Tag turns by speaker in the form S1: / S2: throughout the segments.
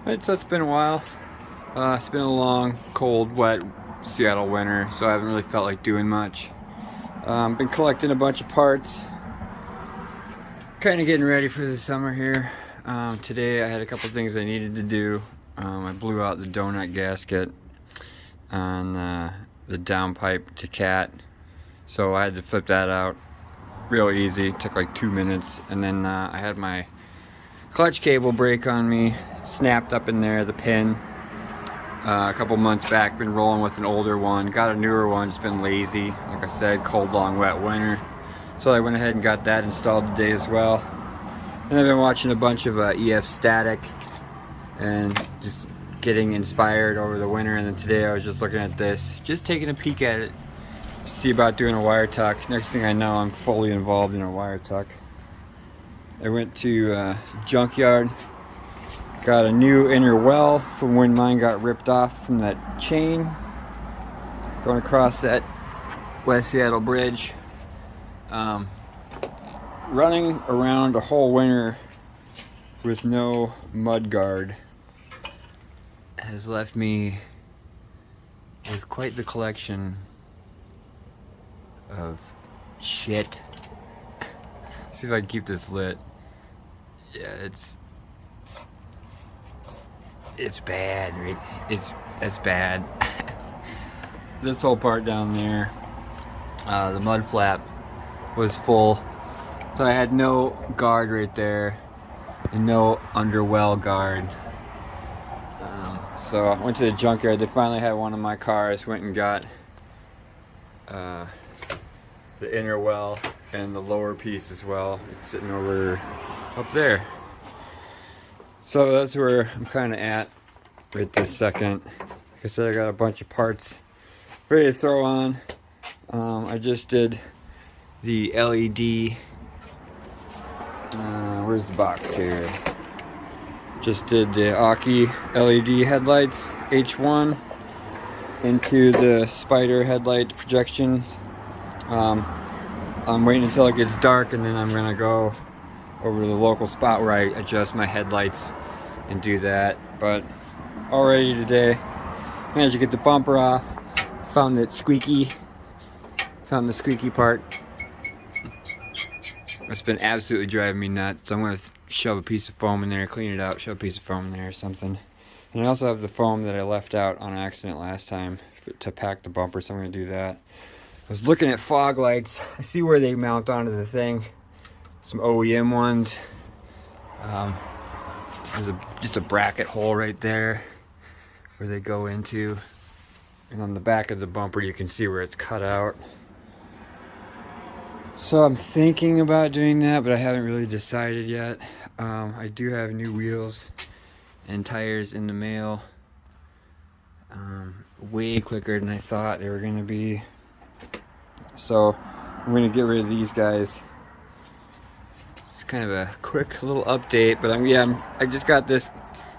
S1: It's been a while. It's been a long, cold, wet Seattle winter, so I haven't really felt like doing much. Been collecting a bunch of parts. Kind of getting ready for the summer here. Today I had a couple things I needed to do. I blew out the donut gasket on the downpipe to cat, so I had to flip that out real easy. It took like 2 minutes, and then I had my clutch cable break on me, snapped up in there, the pin. A couple months back, been rolling with an older one, got a newer one, just been lazy. Like I said, cold, long, wet winter. So I went ahead and got that installed today as well. And I've been watching a bunch of EF Static and just getting inspired over the winter. And then today I was just looking at this, just taking a peek at it to see about doing a wire tuck. Next thing I know, I'm fully involved in a wire tuck. I went to junkyard, got a new inner well from when mine got ripped off from that chain going across that West Seattle bridge. Running around a whole winter with no mud guard has left me with quite the collection of shit. See if I can keep this lit. Yeah, it's bad, right? It's bad. This whole part down there, the mud flap was full, so I had no guard right there and no underwell guard. So I went to the junkyard. They finally had one of my cars. Went and got the inner well and the lower piece as well. It's sitting over up there. So that's where I'm kind of at right this second. Like I said, I got a bunch of parts ready to throw on. I just did the l.e.d. Where's the box here? Just did the Aukee l.e.d. headlights, H1, into the spyder headlight projection. I'm waiting until it gets dark, and then I'm gonna go over to the local spot where I adjust my headlights and do that. But already today, managed to get the bumper off. Found the squeaky part. It's been absolutely driving me nuts. So I'm gonna shove a piece of foam in there, clean it out, shove a piece of foam in there or something. And I also have the foam that I left out on accident last time to pack the bumper, so I'm gonna do that. I was looking at fog lights. I see where they mount onto the thing. Some OEM ones. There's just a bracket hole right there where they go into. And on the back of the bumper you can see where it's cut out. So I'm thinking about doing that, but I haven't really decided yet. I do have new wheels and tires in the mail. Way quicker than I thought they were going to be. So I'm going to get rid of these guys. It's kind of a quick little update, but I just got this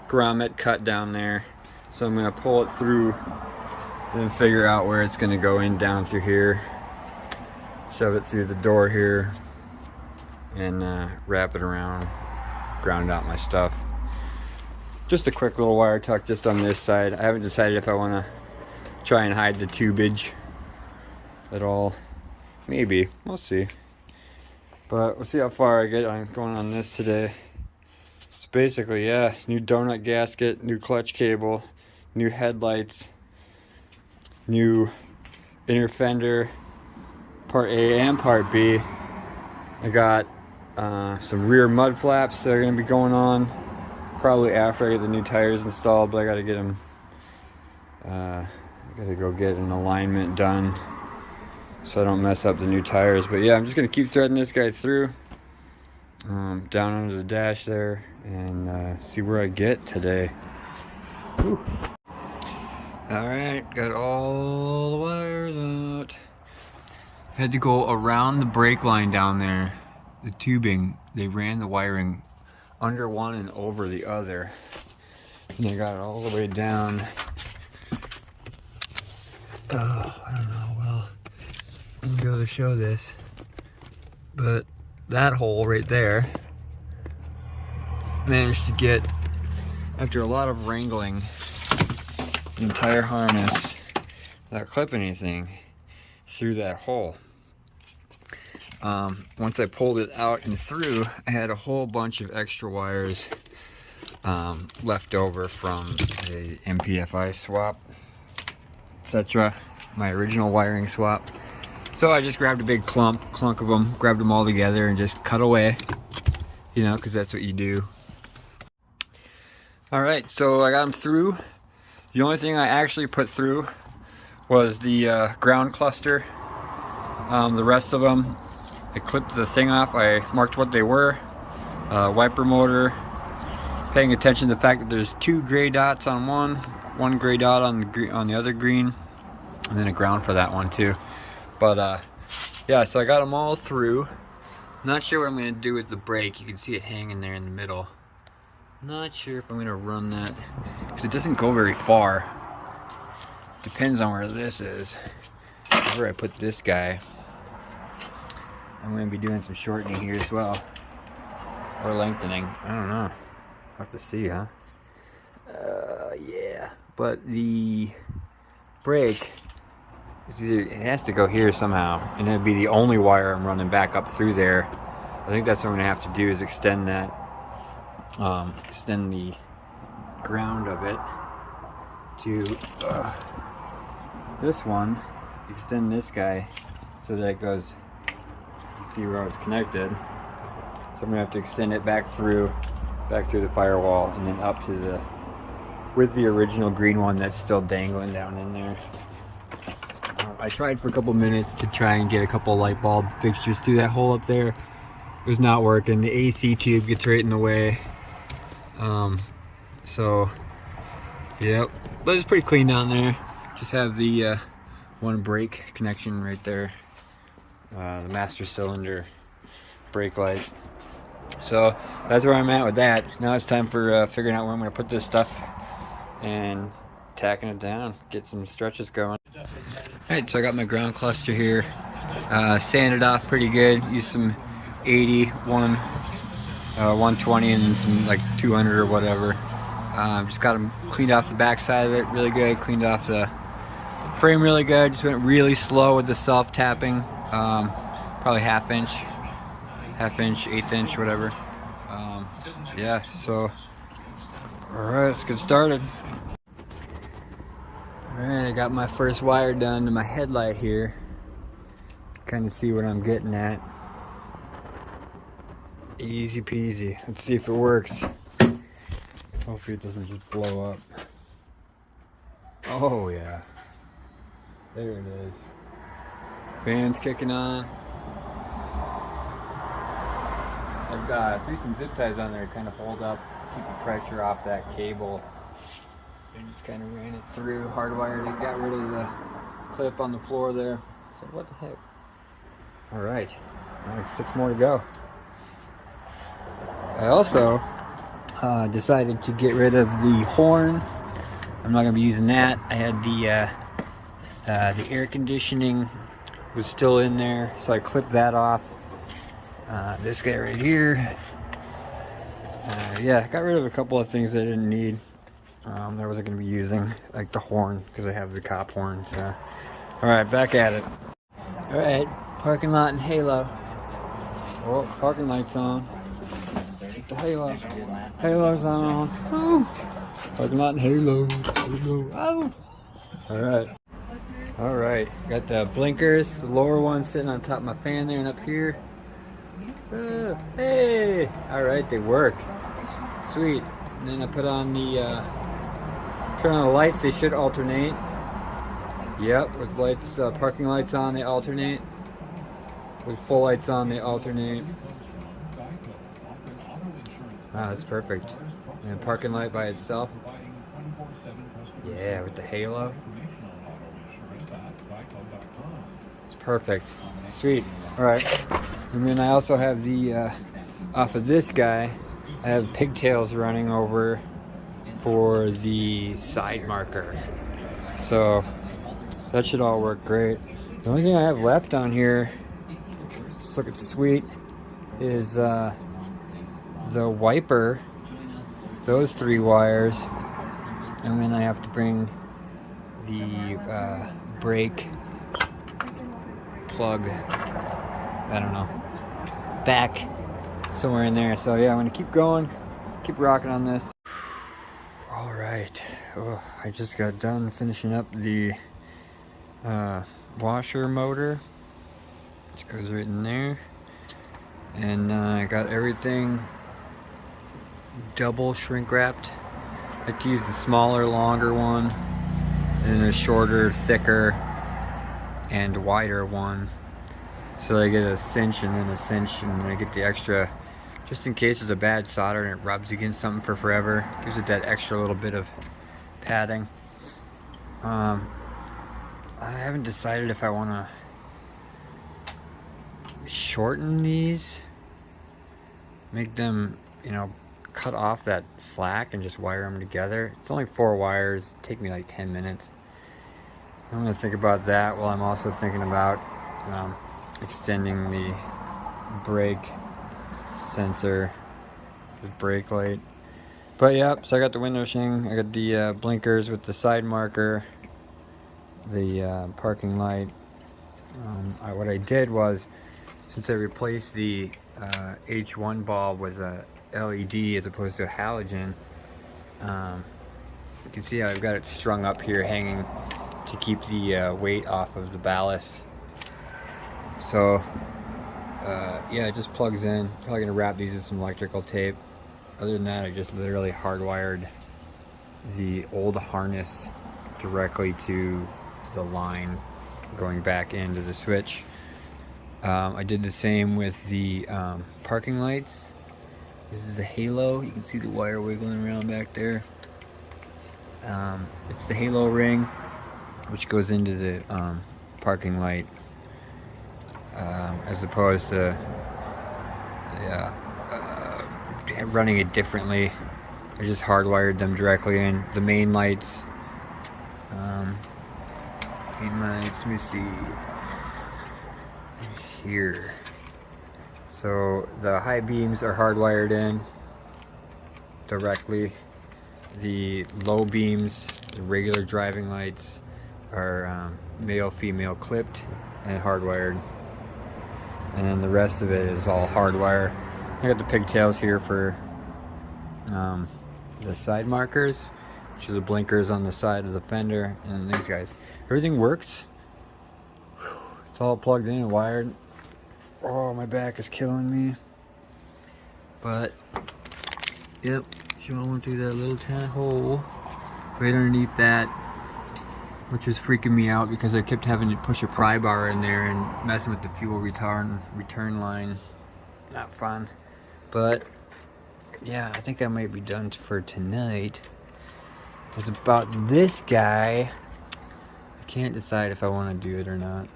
S1: grommet cut down there. So I'm going to pull it through, then figure out where it's going to go in down through here. Shove it through the door here and wrap it around, ground out my stuff. Just a quick little wire tuck just on this side. I haven't decided if I want to try and hide the tubage at all. Maybe, we'll see. But we'll see how far I get on going on this today. So basically, yeah, new donut gasket, new clutch cable, new headlights, new inner fender, part A and part B. I got some rear mud flaps that are going to be going on probably after I get the new tires installed, but I got to get them, I got to go get an alignment done so I don't mess up the new tires. But yeah, I'm just going to keep threading this guy through down under the dash there and see where I get today. Whew. Alright, got all the wires out. Had to go around the brake line down there, the tubing. They ran the wiring under one and over the other, and they got it all the way down. Oh, I don't know, well, I'm gonna be able to show this, but that hole right there managed to get after a lot of wrangling the entire harness without clipping anything through that hole. Once I pulled it out and through, I had a whole bunch of extra wires left over from a MPFI swap, etc. My original wiring swap. So I just grabbed a big clunk of them, grabbed them all together and just cut away, you know, because that's what you do. Alright, so I got them through. The only thing I actually put through was the ground cluster. The rest of them, I clipped the thing off. I marked what they were. Wiper motor, paying attention to the fact that there's 2 gray dots on one gray dot on the other green, and then a ground for that one too. But yeah, so I got them all through. Not sure what I'm going to do with the brake. You can see it hanging there in the middle. Not sure if I'm going to run that, because it doesn't go very far. Depends on where this is. Where I put this guy. I'm going to be doing some shortening here as well. Or lengthening. I don't know. I'll have to see, huh? Yeah. But the brake, it has to go here somehow. And it'd be the only wire I'm running back up through there. I think that's what I'm going to have to do, is extend that. Extend the ground of it to this one. Extend this guy so that it goes, you see where it's connected. So I'm gonna have to extend it back through the firewall and then up to the, with the original green one that's still dangling down in there. I tried for a couple minutes to try and get a couple light bulb fixtures through that hole up there. It was not working. The AC tube gets right in the way. So yep, but it's pretty clean down there. Just have the one brake connection right there, the master cylinder brake light. So that's where I'm at with that. Now it's time for figuring out where I'm going to put this stuff and tacking it down, get some stretches going. Alright, so I got my ground cluster here, sanded off pretty good, used some 80, 120 and then some like 200 or whatever. Just got them cleaned off the back side of it really good, cleaned off the frame really good. Just went really slow with the self tapping, probably half inch, 1/8 inch, whatever. Yeah, so alright, let's get started. Alright, I got my first wire done to my headlight here. Kind of see what I'm getting at. Easy peasy. Let's see if it works. Hopefully it doesn't just blow up. Oh yeah. There it is. Fan's kicking on. I've threw some zip ties on there to kind of hold up, keep the pressure off that cable. And just kind of ran it through, hardwired it, got rid of the clip on the floor there. So what the heck? Alright, like 6 more to go. I also decided to get rid of the horn. I'm not going to be using that. I had the air conditioning was still in there, so I clipped that off. This guy right here. Yeah, got rid of a couple of things I didn't need. That I wasn't going to be using, like the horn, because I have the cop horn. So, alright, back at it. Alright, parking lot and halo. Oh, parking light's on. The halo. Halo's on. Oh. Parking lot and halo. Halo. Oh. Alright. Alright. Got the blinkers. The lower one sitting on top of my fan there and up here. Hey. Alright, they work. Sweet. And then I put on the turn on the lights. They should alternate. Yep. With lights, parking lights on, they alternate. With full lights on, they alternate. Wow, that's perfect. And parking light by itself. Yeah, with the halo. It's perfect. Sweet. Alright. And then I also have the, off of this guy, I have pigtails running over for the side marker. So, that should all work great. The only thing I have left on here, just looking sweet, is the wiper those 3 wires, and then I have to bring the brake plug, I don't know, back somewhere in there. So yeah, I'm gonna keep going, keep rocking on this. All right, oh, I just got done finishing up the washer motor, which goes right in there, and I got everything double shrink wrapped. I like to use the smaller, longer one, and a shorter, thicker, and wider one, so I get a cinch and then a cinch, and I get the extra, just in case there's a bad solder and it rubs against something for forever. Gives it that extra little bit of padding. I haven't decided if I want to shorten these, make them, you know, cut off that slack and just wire them together. It's only 4 wires, take me like 10 minutes. I'm gonna think about that while I'm also thinking about extending the brake sensor, the brake light. But yeah, so I got the window shing, I got the blinkers with the side marker, the parking light. What I did was, since I replaced the H1 bulb with a l.e.d as opposed to a halogen, you can see how I've got it strung up here, hanging to keep the weight off of the ballast. So yeah, it just plugs in. Probably gonna wrap these with some electrical tape. Other than that, I just literally hardwired the old harness directly to the line going back into the switch. I did the same with the parking lights. This is a halo. You can see the wire wiggling around back there. It's the halo ring, which goes into the parking light, as opposed to running it differently. I just hardwired them directly in. The main lights, let me see here. So the high beams are hardwired in directly. The low beams, the regular driving lights, are male female clipped and hardwired, and then the rest of it is all hardwire. I got the pigtails here for the side markers, which are the blinkers on the side of the fender, and these guys. Everything works. It's all plugged in and wired. Oh, my back is killing me. But yep, showing went through that little tiny hole right underneath that, which was freaking me out because I kept having to push a pry bar in there and messing with the fuel return line. Not fun. But yeah, I think I might be done for tonight. It's about this guy. I can't decide if I want to do it or not.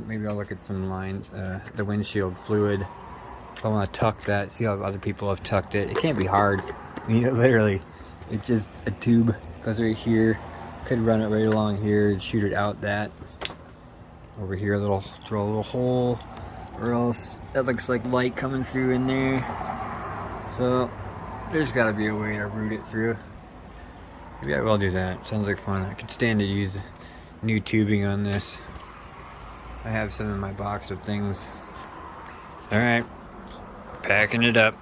S1: Maybe I'll look at some lines, the windshield fluid. If I want to tuck that, see how other people have tucked it. It can't be hard. I mean, literally, it's just a tube, goes right here. Could run it right along here and shoot it out that. Over here, drill a little hole, or else that looks like light coming through in there. So there's got to be a way to route it through. Maybe I will do that. Sounds like fun. I could stand to use new tubing on this. I have some in my box of things. Alright, packing it up.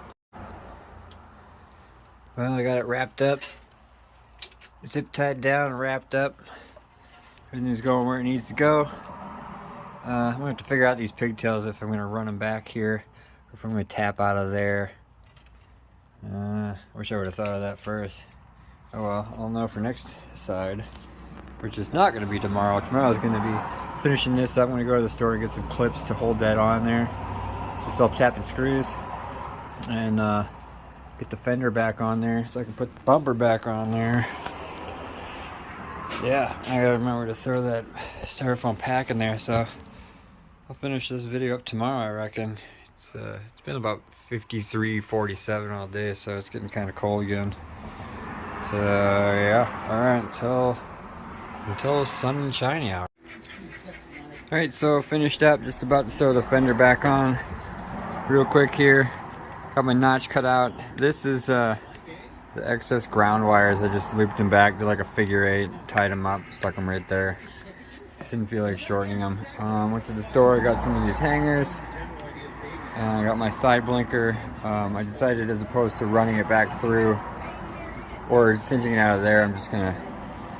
S1: Well, I got it wrapped up. Zip tied down and wrapped up. Everything's going where it needs to go. I'm going to have to figure out these pigtails if I'm going to run them back here, or if I'm going to tap out of there. Wish I would have thought of that first. Oh well, I'll know for next side, which is not going to be tomorrow. Tomorrow is going to be finishing this up. I'm going to go to the store and get some clips to hold that on there. Some self-tapping screws. And get the fender back on there so I can put the bumper back on there. Yeah, I gotta remember to throw that styrofoam pack in there, so I'll finish this video up tomorrow, I reckon. It's been about 53, 47 all day, so it's getting kind of cold again. So yeah, alright, until sun and shiny out. Alright, so finished up, just about to throw the fender back on real quick here. Got my notch cut out. This is the the excess ground wires, I just looped them back to like a figure 8, tied them up, stuck them right there. Didn't feel like shortening them. Went to the store, got some of these hangers. I got my side blinker. I decided, as opposed to running it back through or cinching it out of there, I'm just gonna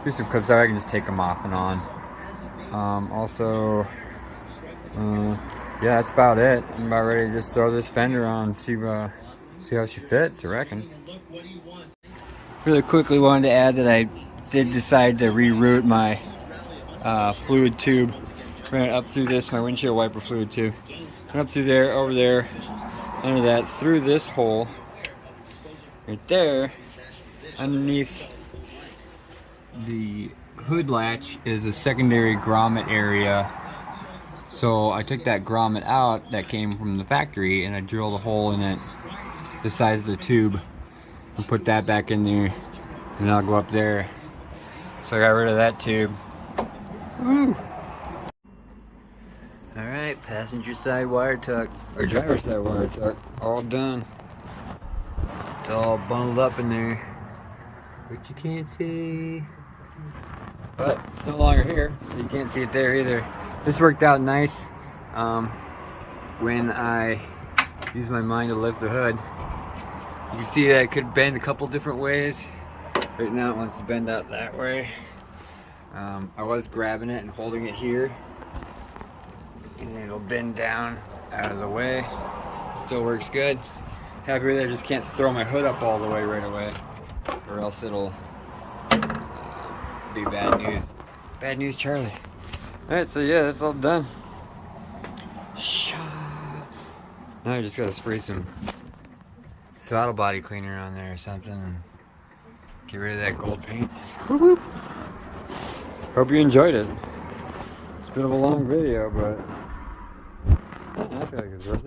S1: do some clips so I can just take them off and on. Yeah, that's about it. I'm about ready to just throw this fender on, see how she fits, I reckon. Really quickly wanted to add that I did decide to reroute my fluid tube. Ran it up through this, my windshield wiper fluid tube. Went up through there, over there, under that, through this hole, right there. Underneath the hood latch is a secondary grommet area. So I took that grommet out that came from the factory and I drilled a hole in it the size of the tube and put that back in there, and I'll go up there. So I got rid of that tube. Woo! Alright, passenger side wire tuck, or driver side wire tuck, all done. It's all bundled up in there, which you can't see. But it's no longer here, so you can't see it there either. This worked out nice when I used my mind to lift the hood. You can see that it could bend a couple different ways. Right now it wants to bend out that way. I was grabbing it and holding it here, and then it'll bend down out of the way. Still works good. Happy with it. I just can't throw my hood up all the way right away, or else it'll be bad news. Bad news, Charlie. Alright, so yeah, that's all done. Now I just gotta spray some throttle body cleaner on there or something and get rid of that gold paint. Woo-hoo. Hope you enjoyed it. It's a bit of a long video, but I feel like it's worth it.